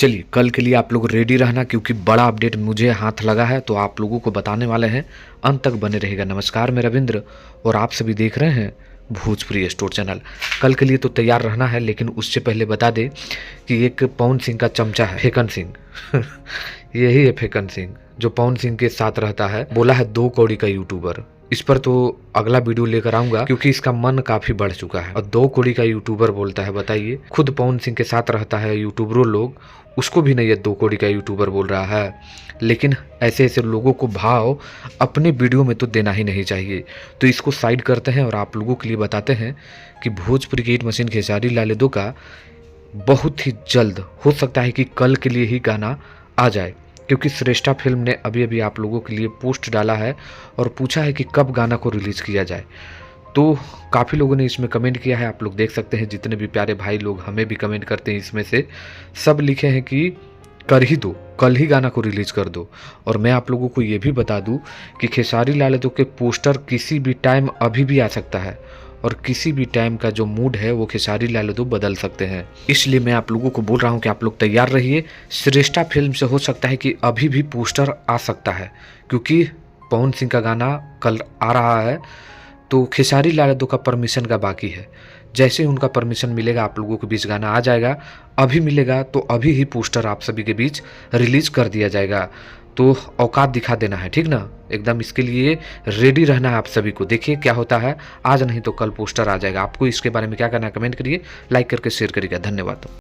चलिए कल के लिए आप लोग रेडी रहना, क्योंकि बड़ा अपडेट मुझे हाथ लगा है तो आप लोगों को बताने वाले हैं। अंत तक बने रहेगा। नमस्कार, मैं रविंद्र और आप सभी देख रहे हैं भोजपुरी स्टोर चैनल। कल के लिए तो तैयार रहना है, लेकिन उससे पहले बता दे कि एक पवन सिंह का चमचा है फेकन सिंह यही है फेकन सिंह जो पवन सिंह के साथ रहता है। बोला है 2 कौड़ी का यूट्यूबर। इस पर तो अगला वीडियो लेकर आऊंगा, क्योंकि इसका मन काफी बढ़ चुका है। और 2 कौड़ी का यूट्यूबर बोलता है, बताइए। खुद पवन सिंह के साथ रहता है यूट्यूबरों लोग, उसको भी नहीं ये 2 कौड़ी का यूट्यूबर बोल रहा है। लेकिन ऐसे ऐसे लोगों को भाव अपने वीडियो में तो देना ही नहीं चाहिए। तो इसको साइड करते हैं और आप लोगों के लिए बताते हैं कि भोजपुरी की हिट मशीन खेसारी लाल यादव का बहुत ही जल्द हो सकता है कि कल के लिए ही गाना आ जाए, क्योंकि श्रेष्ठा फिल्म ने अभी अभी आप लोगों के लिए पोस्ट डाला है और पूछा है कि कब गाना को रिलीज़ किया जाए। तो काफ़ी लोगों ने इसमें कमेंट किया है, आप लोग देख सकते हैं। जितने भी प्यारे भाई लोग हमें भी कमेंट करते हैं इसमें से सब लिखे हैं कि कर ही दो, कल ही गाना को रिलीज़ कर दो। और मैं आप लोगों को ये भी बता दूं कि खेसारी लाल यादव के पोस्टर किसी भी टाइम अभी भी आ सकता है, और किसी भी टाइम का जो मूड है वो खेसारी लाल यादव बदल सकते हैं। इसलिए मैं आप लोगों को बोल रहा हूँ कि आप लोग तैयार रहिए। श्रेष्ठा फिल्म से हो सकता है कि अभी भी पोस्टर आ सकता है, क्योंकि पवन सिंह का गाना कल आ रहा है। तो खेसारी लाल यादव का परमिशन का बाकी है। जैसे ही उनका परमिशन मिलेगा आप लोगों के बीच गाना आ जाएगा। अभी मिलेगा तो अभी ही पोस्टर आप सभी के बीच रिलीज कर दिया जाएगा। तो औकात दिखा देना है, ठीक ना। एकदम इसके लिए रेडी रहना है आप सभी को। देखिए क्या होता है, आज नहीं तो कल पोस्टर आ जाएगा। आपको इसके बारे में क्या करना है कमेंट करिए, लाइक करके शेयर करिएगा। धन्यवाद।